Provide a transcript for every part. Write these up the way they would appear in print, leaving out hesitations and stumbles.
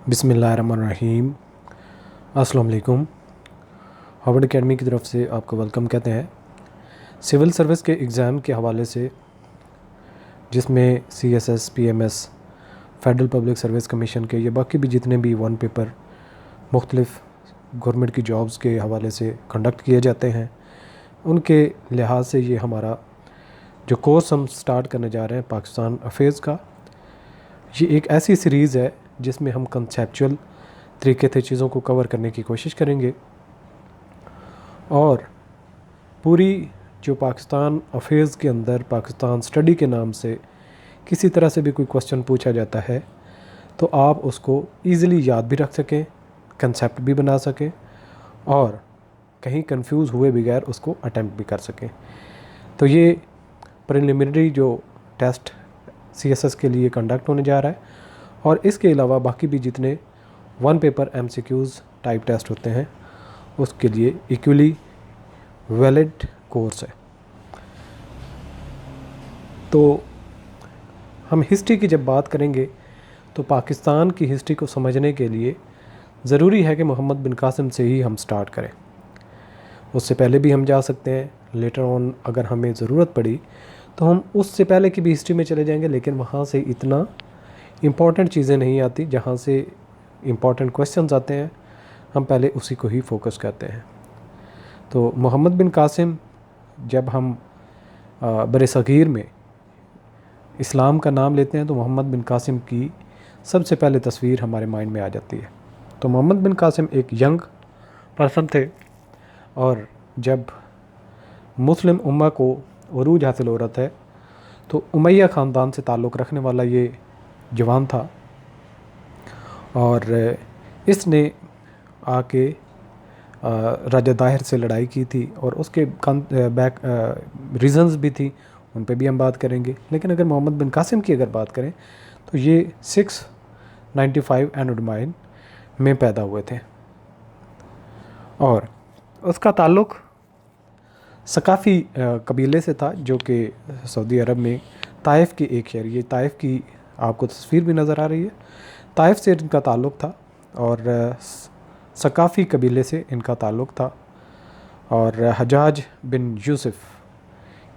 बिस्मिल्लाहिर्रहमानिर्रहीम। अस्सलाम वालेकुम। हार्वर्ड एकेडमी की तरफ से आपको वेलकम कहते हैं। सिविल सर्विस के एग्ज़ाम के हवाले से, जिसमें CSS, PMS, federal public service commission के या बाकी भी जितने भी वन पेपर मुख्तलिफ़ गवर्नमेंट की जॉब्स के हवाले से कंडक्ट किए जाते हैं, उनके लिहाज से ये हमारा जो कोर्स हम स्टार्ट करने जा रहे हैं पाकिस्तान अफेयर्स का, ये एक ऐसी सीरीज़ है जिसमें हम कंसेप्चुअल तरीके से चीज़ों को कवर करने की कोशिश करेंगे और पूरी जो पाकिस्तान अफेयर्स के अंदर पाकिस्तान स्टडी के नाम से किसी तरह से भी कोई क्वेश्चन पूछा जाता है तो आप उसको ईज़िली याद भी रख सकें, कंसेप्ट भी बना सकें और कहीं कंफ्यूज हुए बगैर उसको अटेम्प्ट भी कर सकें। तो ये प्रिलिमिनरी जो टेस्ट CSS के लिए कंडक्ट होने जा रहा है और इसके अलावा बाकी भी जितने one paper MCQs type test होते हैं उसके लिए इक्वली वैलिड कोर्स है। तो हम हिस्ट्री की जब बात करेंगे तो पाकिस्तान की हिस्ट्री को समझने के लिए ज़रूरी है कि मोहम्मद बिन कासिम से ही हम स्टार्ट करें। उससे पहले भी हम जा सकते हैं, लेटर ऑन अगर हमें ज़रूरत पड़ी तो हम उससे पहले की भी हिस्ट्री में चले जाएंगे, लेकिन वहाँ से इतना इम्पॉर्टेंट चीज़ें नहीं आती जहाँ से इम्पॉर्टेंट क्वेश्चंस आते हैं। हम पहले उसी को ही फोकस करते हैं। तो मोहम्मद बिन कासिम, जब हम बरसगीर में इस्लाम का नाम लेते हैं तो मोहम्मद बिन कासिम की सबसे पहले तस्वीर हमारे माइंड में आ जाती है। तो मोहम्मद बिन कासिम एक यंग पर्सन थे और जब मुस्लिम उम्मा को उरूज हासिल हो रहा था तो उमैया ख़ानदान से ताल्लुक़ रखने वाला ये जवान था और इसने आके राजा दाहिर से लड़ाई की थी और उसके बैक रीज़न्स भी थी, उन पे भी हम बात करेंगे। लेकिन अगर मोहम्मद बिन कासिम की अगर बात करें तो ये 695 एनोडमाइन में पैदा हुए थे और उसका ताल्लुक़ सकाफ़ी कबीले से था जो कि सऊदी अरब में ताइफ की एक शहर, ये ताइफ की आपको तस्वीर भी नज़र आ रही है, ताइफ से इनका ताल्लुक़ था और सकाफ़ी कबीले से इनका ताल्लुक़ था। और हजाज बिन यूसुफ़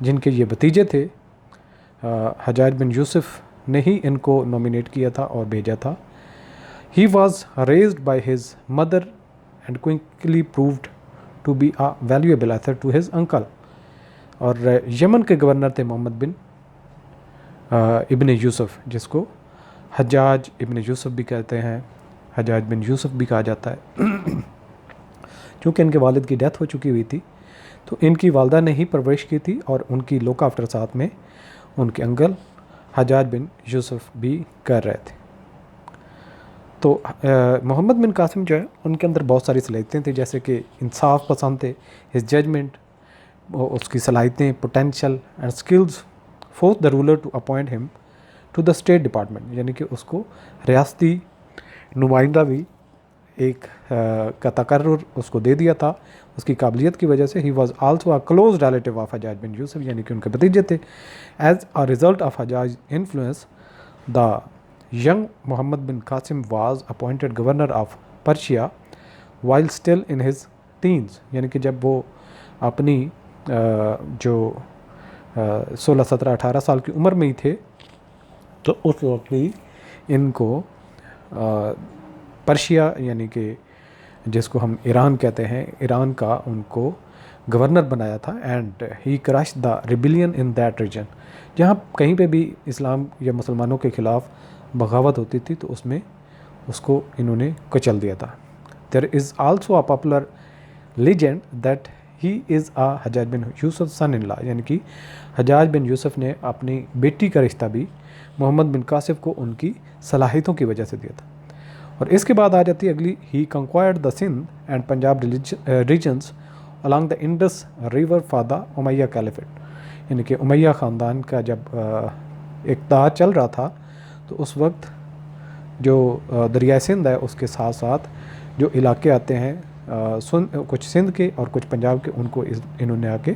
जिनके ये भतीजे थे, हजाज बिन यूसुफ़ ने ही इनको नॉमिनेट किया था और भेजा था। He was raised by his mother and quickly proved to be a valuable asset to his uncle. और यमन के गवर्नर थे मोहम्मद बिन इब्न यूसुफ़, जिसको हजाज इब्न यूसुफ़ भी कहते हैं, हजाज बिन यूसुफ़ भी कहा जाता है। चूँकि इनके वालिद की डेथ हो चुकी हुई थी तो इनकी वालदा ने ही परवरिश की थी और उनकी लुक आफ्टर साथ में उनके अंकल हजाज बिन यूसुफ़ भी कर रहे थे। तो मोहम्मद बिन कासिम जो है उनके अंदर बहुत सारी सलाहियतें थी, जैसे कि इंसाफ पसंद थे, हिज जजमेंट, उसकी सलाहियतें, potential and skills force the ruler to appoint him to the state department, यानी कि उसको रियासती नुमाइंदा भी एक का तकर्रुर उसको दे दिया था उसकी काबिलियत की वजह से। He was also a close relative of Hajjaj bin Yusuf, यानी कि उनके भतीजे थे। As a result of Hajjaj influence the young Muhammad bin Qasim was appointed governor of Persia while still in his teens, यानी कि जब वो अपनी जो 16, 17, 18 साल की उम्र में ही थे तो उस वक्त ही इनको पर्शिया, यानी कि जिसको हम ईरान कहते हैं, ईरान का उनको गवर्नर बनाया था। And he crush the rebellion in that region, जहाँ कहीं पे भी इस्लाम या मुसलमानों के ख़िलाफ़ बगावत होती थी तो उसमें उसको इन्होंने कुचल दिया था। There is also a popular legend that he is a Hajjaj bin Yusuf son in law, यानी कि हजाज बिन यूसुफ़ ने अपनी बेटी का रिश्ता भी मोहम्मद बिन कासिम को उनकी सलाहियतों की वजह से दिया था। और इसके बाद आ जाती है अगली, he conquered the Sindh and Punjab regions along the Indus river for the Umayya caliphate, यानी कि उमैया ख़ानदान का जब इक़्तिदार चल रहा था तो उस वक्त जो दरिया सिंध है उसके साथ साथ जो इलाके आते हैं कुछ सिंध के और कुछ पंजाब के, उनको इन्होंने आके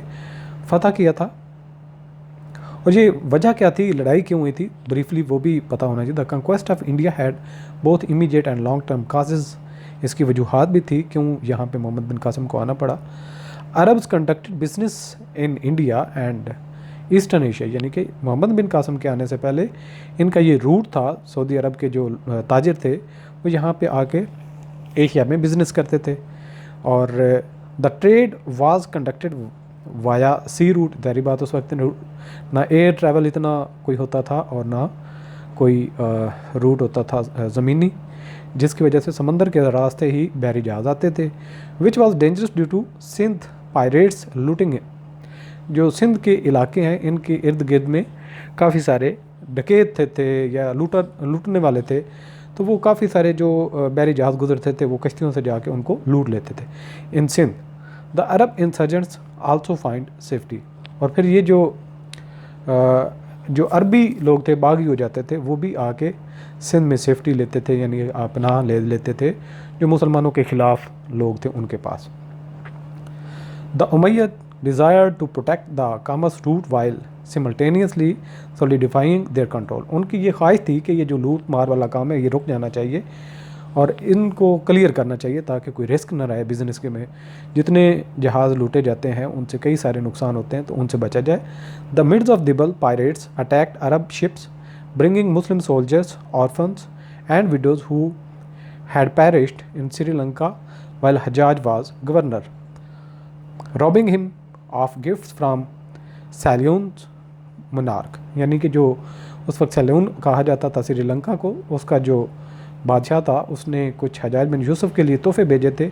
फ़तह किया था और ये वजह क्या थी, लड़ाई क्यों हुई थी, ब्रीफली वो भी पता होना चाहिए। The conquest of India had both immediate and long term causes, इसकी वजूहत भी थी क्यों यहाँ पे मोहम्मद बिन कासिम को आना पड़ा। Arabs conducted business in India and eastern Asia, यानी कि मोहम्मद बिन कासिम के आने से पहले इनका ये रूट था, सऊदी अरब के जो ताजिर थे वो यहाँ पे आके एशिया में बिज़नेस करते थे। और the trade was conducted via sea route, जारी बात उस वक्त ना एयर ट्रैवल इतना कोई होता था और ना कोई रूट होता था ज़मीनी, जिसकी वजह से समंदर के रास्ते ही बहरी जहाज़ आते थे। Which was dangerous due to Sindh pirates looting, जो सिंध के इलाके हैं इनके इर्द गिर्द में काफ़ी सारे डकैत थे या लूटने वाले थे, तो वो काफ़ी सारे जो बहरी जहाज़ गुजरते थे वो कश्तियों से जाके उनको लूट लेते थे in Sindh. The Arab insurgents also find safety, और फिर ये जो अरबी लोग थे बागी हो जाते थे वो भी आके सिंध में सेफ्टी लेते थे, यानी पनाह ले लेते थे जो मुसलमानों के ख़िलाफ़ लोग थे उनके पास। The Umayyad desired to protect the commerce route while simultaneously solidifying their control, उनकी ये ख्वाहिश थी कि ये जो लूट मार वाला काम है ये रुक जाना चाहिए और इनको क्लियर करना चाहिए ताकि कोई रिस्क ना रहे बिज़नेस के में। जितने जहाज़ लूटे जाते हैं उनसे कई सारे नुकसान होते हैं, तो उनसे बचा जाए। The Meds of Debal pirates attacked Arab ships bringing Muslim soldiers, orphans and widows who had perished in Sri Lanka while Hajjaj was governor, robbing him of gifts from Ceylon monarch, यानी कि जो उस वक्त सैल्यून कहा जाता था श्रीलंका को, उसका जो बादशाह था उसने कुछ हजाज बिन यूसुफ के लिए तोहफे भेजे थे।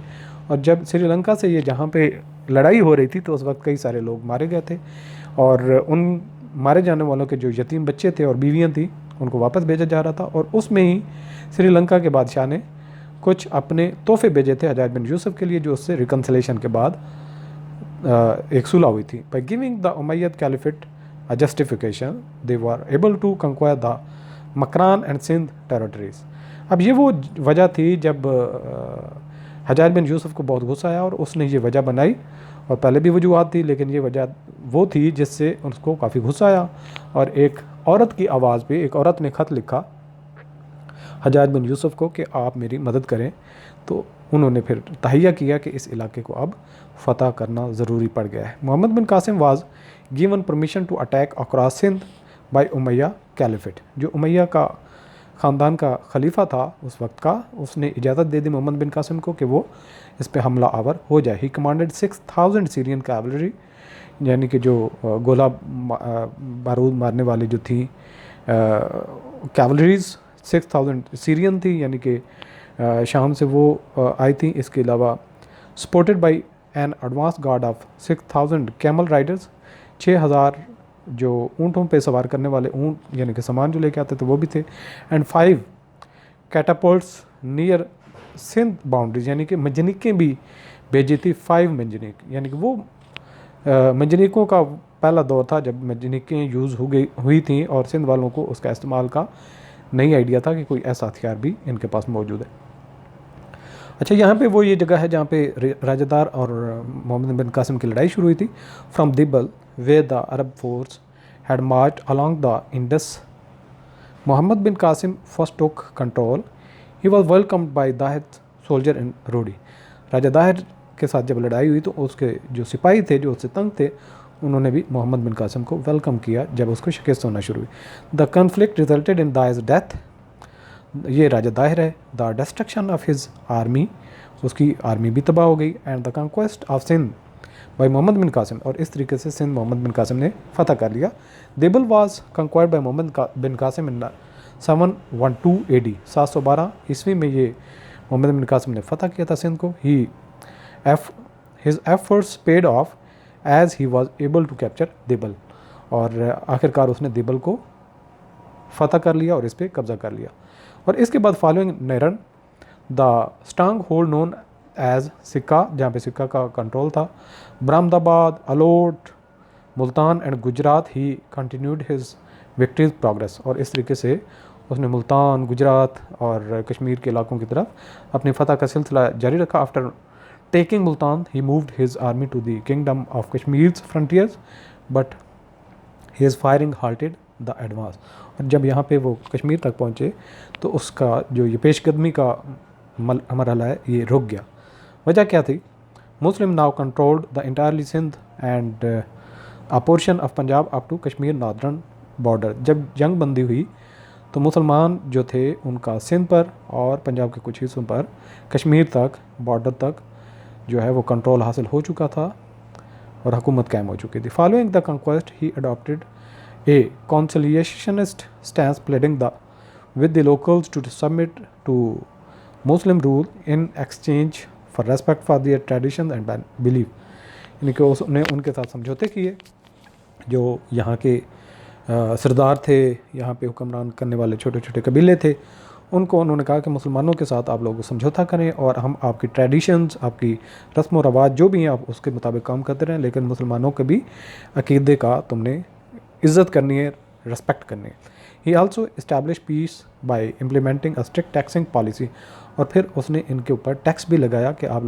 और जब श्रीलंका से ये जहाँ पे लड़ाई हो रही थी तो उस वक्त कई सारे लोग मारे गए थे, और उन मारे जाने वालों के जो यतीम बच्चे थे और बीवियाँ थी उनको वापस भेजा जा रहा था। और उसमें ही श्रीलंका के बादशाह ने कुछ अपने तोहफे भेजे थे हजाज बिन यूसुफ के लिए, जो उससे रिकन्सिलेशन के बाद एक सुलह हुई थी। By giving the Umayyad caliphate a justification they were able to conquer the Makran and Sindh territories. अब ये वो वजह थी जब हजाज बिन यूसुफ को बहुत गुस्सा आया और उसने ये वजह बनाई, और पहले भी वजूहत थी लेकिन ये वजह वो थी जिससे उसको काफ़ी गुस्सा आया। और एक औरत की आवाज़ पे एक औरत ने ख़त लिखा हजाज बिन यूसुफ को कि आप मेरी मदद करें, तो उन्होंने फिर तहैया किया कि इस इलाके को अब फ़तह करना ज़रूरी पड़ गया है। Muhammad bin Qasim was given permission to attack across Sindh by Umayya caliphate, जो उमैया का ख़ानदान का खलीफा था उस वक्त का, उसने इजाज़त दे दी मोहम्मद बिन कासिम को कि वो इस पे हमला आवर हो जाए। ही कमांडेड 6000 सीरियन कैवलरी, यानी कि जो गोला बारूद मारने वाली जो थी कैवलरीज 6000 सीरियन थी, यानी कि शाम से वो आई थी। इसके अलावा supported by an advance guard of 6000 camel Riders, 6000 जो ऊँटों पे सवार करने वाले ऊँट यानी कि सामान जो लेके आते थे वो भी थे। And 5 catapults near Sindh boundaries, यानी कि मंजनिकें भी भेजी थी। 5 मंजनिक, यानी कि वो मंजनिकों का पहला दौर था जब मंजनिकें यूज़ हुई थी और सिंध वालों को उसका इस्तेमाल का नहीं आइडिया था कि कोई ऐसा हथियार भी इनके पास मौजूद है। अच्छा, यहाँ पे वो ये जगह है जहाँ पे राजदार और मोहम्मद बिन कासिम की लड़ाई शुरू हुई थी। From Debal way the Arab force had march along the Indus, Muhammad bin Qasim first took control, he was welcomed by Dahir soldier in Rodi. Raja Dahir के साथ जब लड़ाई हुई तो उसके जो सिपाही थे जो उससे तंग थे उन्होंने भी मोहम्मद बिन कासिम को वेलकम किया जब उसको शिकस्त होना शुरू हुई। The conflict resulted in Dahir death, ये राजा दाहिर है। The destruction of his army, उसकी आर्मी भी तबाह हो गई। And the conquest of Sindh by Muhammad bin Qasim, और इस तरीके से सिंध मोहम्मद बिन कासिम ने फ़तह कर लिया। Debal was conquered by Muhammad bin Qasim in 712 AD, 712 ईस्वी में ये मोहम्मद बिन कासिम ने फ़तह किया था सिंध को। His efforts paid off as he was able to capture Debal, और आखिरकार उसने दिबल को फ़तह कर लिया और इस पर कब्ज़ा कर लिया। और इसके बाद following Nerun the strong hold known as Sikka, जहाँ पे सिक्का का कंट्रोल था, Brahmanabad, Alor, Multan and Gujarat, he continued his victories progress, और इस तरीके से उसने मुल्तान, गुजरात और कश्मीर के इलाकों की तरफ अपनी फ़तह का सिलसिला जारी रखा। After taking Multan he moved his army to the kingdom of Kashmir frontiers, but he is firing halted the advance. और जब यहाँ पे वो कश्मीर तक पहुँचे तो उसका जो ये पेशकदमी का मरहला है ये रुक गया। वजह क्या थी? Muslim now controlled the entirely Sindh and a portion of Punjab up to Kashmir northern border. जब जंग बंदी हुई तो मुसलमान जो थे उनका सिंध पर और पंजाब के कुछ हिस्सों पर कश्मीर तक बॉर्डर तक जो है वो कंट्रोल हासिल हो चुका था और हुकूमत कायम हो चुकी थी। Following the conquest he adopted a conciliationist stance pleading the with the locals to submit to Muslim rule in exchange for respect for their traditions and belief। यानी कि उसने उनके साथ समझौते किए। जो यहाँ के सरदार थे, यहाँ पे हुक्मरान करने वाले छोटे छोटे कबीले थे, उनको उन्होंने कहा कि मुसलमानों के साथ आप लोग समझौता करें और हम आपकी ट्रेडिशंस, आपकी रस्म व रवाज जो भी हैं आप उसके मुताबिक काम करते रहें, लेकिन मुसलमानों के भी अकीदे का तुमने इज़्ज़त करनी है, रिस्पेक्ट करनी है। He also establish peace by implementing a strict taxing policy. और फिर उसने इनके ऊपर टैक्स भी लगाया कि आप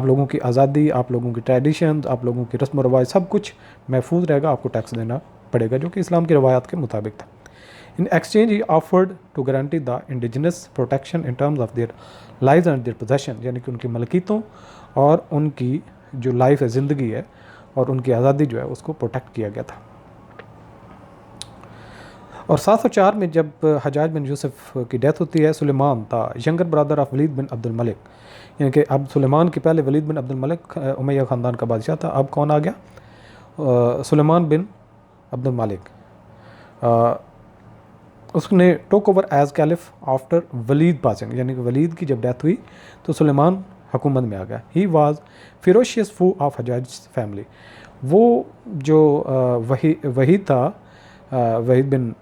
लोगों की आज़ादी, आप लोगों की ट्रेडिशंस, आप लोगों की रस्म व रवाज सब कुछ महफूज रहेगा, आपको टैक्स देना पड़ेगा, जो कि इस्लाम की रवायात के मुताबिक था। In exchange he offered to guarantee the indigenous protection in terms of their lives and their possession. यानी कि उनकी मलकियतों और उनकी जो लाइफ है, ज़िंदगी है, और उनकी आज़ादी जो है उसको प्रोटेक्ट किया गया था। और 704 में जब हजाज बिन यूसुफ की डेथ होती है, सुलेमान था younger brother of Waleed bin Abdul Malik. यानी कि अब सुलेमान के पहले वलीद बिन अब्दुल मलिक उमैया ख़ानदान का बादशाह था, अब कौन आ गया? सुलेमान बिन अब्दुल मलिक। उसने took over as caliph after Walid passing. यानी कि वलीद की जब डेथ हुई तो सुलेमान हुकूमत में आ गया। ही वाज फिरोशियस फू ऑफ हजाज फैमिली। वो जो वही था वहीद बिन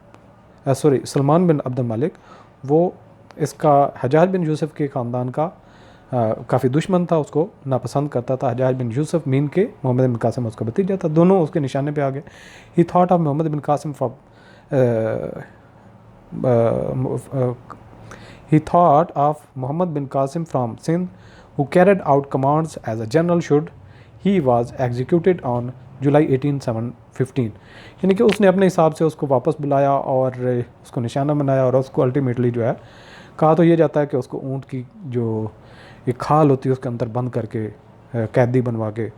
सलमान बिन अब्दुल मलिक, वो इसका हजाज बिन यूसुफ के ख़ानदान का काफ़ी दुश्मन था, उसको नापसंद करता था। हजाज बिन यूसुफ मीन के मोहम्मद बिन कासिम उसका भतीजा था, दोनों उसके निशाने पे आ गए। He thought of Mohammad bin Qasim from he thought of Muhammad bin Qasim from Sindh, who carried out commands as a general should. He was executed on July 1815। यानी कि उसने अपने हिसाब से उसको वापस बुलाया और उसको निशाना बनाया और उसको अल्टीमेटली जो है कहा तो ये जाता है कि उसको ऊँट की जो एक खाल होती है उसके अंदर बंद करके कैदी बनवा के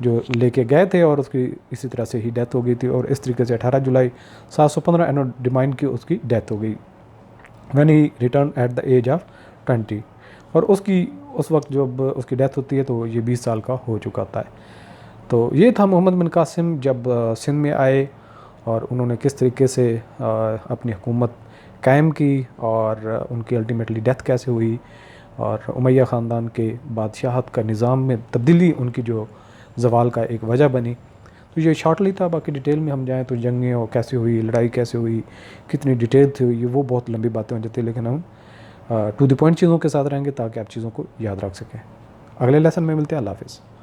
जो लेके गए थे और उसकी इसी तरह से ही डेथ हो गई थी। और इस तरीके से 18 जुलाई 715 एनो डिमाइन की उसकी डेथ हो गई when he return at the age of 20। और उस वक्त जब उसकी डेथ होती है तो ये 20 साल का हो चुका था। तो ये था मोहम्मद बिन कासिम जब सिंध में आए और उन्होंने किस तरीके से अपनी हुकूमत कायम की और उनकी अल्टीमेटली डेथ कैसे हुई और उमैया ख़ानदान के बादशाहत का निज़ाम में तब्दीली उनकी जो ज़वाल का एक वजह बनी। तो ये शॉर्टली था, बाकी डिटेल में हम जाएँ तो जंगें और कैसे हुई, लड़ाई कैसे हुई, कितनी डिटेल थी हुई, वो बहुत लंबी बातें हो जाती है, लेकिन हम टू द पॉइंट चीज़ों के साथ रहेंगे ताकि आप चीज़ों को याद रख सकें। अगले लेसन में मिलते हैं। अल्लाह हाफ़िज़।